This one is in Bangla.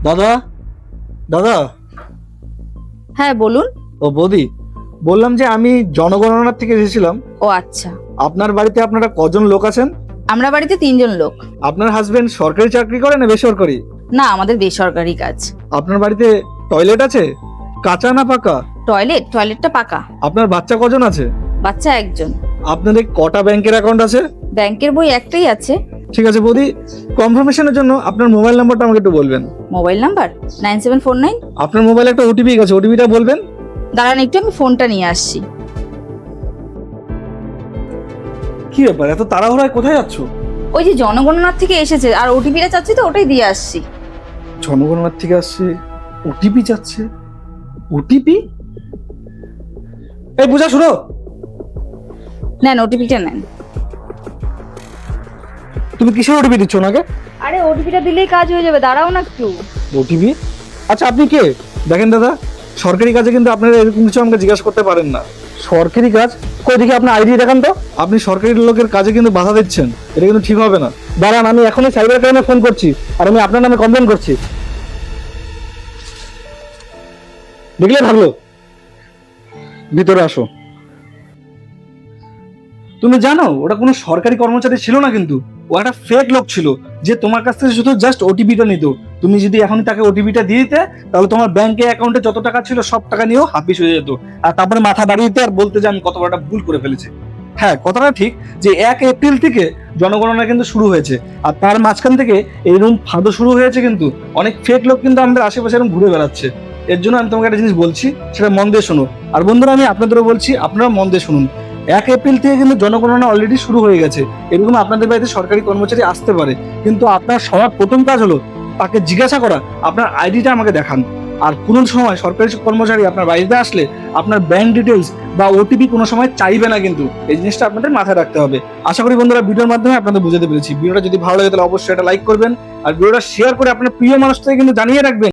দাদা, দাদা। হ্যাঁ বলুন। ও বৌদি, বললাম যে আমি জনগণনার থেকে এসেছিলাম। ও আচ্ছা, আপনার বাড়িতে আপনারা কজন লোক আছেন? আমরা বাড়িতে 3 জন লোক। আপনার হাজবেন্ড সরকারি চাকরি করে না বেসরকারি? না, আমাদের বেসরকারি কাজ। আপনার বাড়িতে টয়লেট আছে? কাঁচা না পাকা? টয়লেটটা পাকা। আপনার বাচ্চা কজন আছে? বাচ্চা 1জন। আপনাদের কটা ব্যাংকের অ্যাকাউন্ট আছে? ব্যাংকের বই একটাই আছে। ঠিক আছে বৌদি, কনফার্মেশনের জন্য আপনার মোবাইল নাম্বারটা আমাকে একটু বলবেন। Mobile number 9749। আপনার মোবাইলে একটা ওটিপি গেছে, ওটিপিটা বলবেন? দাঁড়ান একটু, আমি ফোনটা নিয়ে আসছি। কি ব্যাপার, এত তাড়াহুড়ায় কোথায় যাচ্ছ? ওই যে জনগণনার থেকে এসেছে, আর ওটিপিটা চাচ্ছি তো, ওটাই দিয়ে আসছি। জনগণনার থেকে আসছে, ওটিপি যাচ্ছে? ওটিপি? এই পূজা শুনো। নেন ওটিপিটা নেন। তুমি কিসের ওটিপি দিচ্ছ ওনাকে? আরে ওটিপিটা দিলেই কাজ হয়ে যাবে, দাঁড়াও না একটু। ওটিপি? আচ্ছা আপনি কে? দেখেন দাদা, সরকারি কাজে কিন্তু আপনারা এরকম কিছু আমাকে জিজ্ঞাসা করতে পারেন না। সরকারি কাজ? কই দেখি আপনার আইডি দেখান তো। আপনি সরকারি লোকের কাজে কিন্তু বাধা দিচ্ছেন, এটা কিন্তু ঠিক হবে না। দাঁড়ান, আমি এখনই সাইবার ক্রাইমে ফোন করছি, আর আমি আপনার নামে কমপ্লেন করছি। দেখলে ভালো, ভিতরে আসো। তুমি জানো ওটা কোনো সরকারি কর্মচারী ছিল না, কিন্তু ও একটা ফেক লোক ছিল, যে তোমার কাছ থেকে শুধু জাস্ট ওটিপিটা নিত। তুমি যদি এখনই তাকে ওটিপিটা দিয়ে দিতে, তাহলে তোমার ব্যাংকে অ্যাকাউন্টে যত টাকা ছিল সব টাকা নিয়েও হাফিস হয়ে যেত। আর তারপরে মাথা দাঁড়িয়ে দিতে আর বলতে যে আমি কত বড় একটা ভুল করে ফেলেছি। হ্যাঁ, কথাটা ঠিক যে 1 এপ্রিল থেকে জনগণনা কিন্তু শুরু হয়েছে, আর তার মাঝখান থেকে এরকম ফাঁদও শুরু হয়েছে। কিন্তু অনেক ফেক লোক কিন্তু আমাদের আশেপাশে এরকম ঘুরে বেড়াচ্ছে। এর জন্য আমি তোমাকে একটা জিনিস বলছি, সেটা মন দিয়ে শোনো। আর বন্ধুরা, আমি আপনাদেরও বলছি, আপনারা মন দিয়ে শুনুন। 1 এপ্রিল থেকে কিন্তু জনগণনা অলরেডি শুরু হয়ে গেছে। এরকম আপনাদের বাড়িতে সরকারি কর্মচারী আসতে পারে, কিন্তু আপনার সবার প্রথম কাজ হলো তাকে জিজ্ঞাসা করা, আপনার আইডিটা আমাকে দেখান। আর কোনো সময় সরকারি কর্মচারী আপনার বাড়িতে আসলে আপনার ব্যাংক ডিটেলস বা ওটিপি কোনো সময় চাইবে না, কিন্তু এই জিনিসটা আপনাদের মাথায় রাখতে হবে। আশা করি বন্ধুরা ভিডিওর মাধ্যমে আপনাদের বুঝাতে পেরেছি। ভিডিওটা যদি ভালো লাগে তাহলে অবশ্যই এটা লাইক করবেন, আর ভিডিওটা শেয়ার করে আপনার প্রিয় মানুষটাকে কিন্তু জানিয়ে রাখবেন।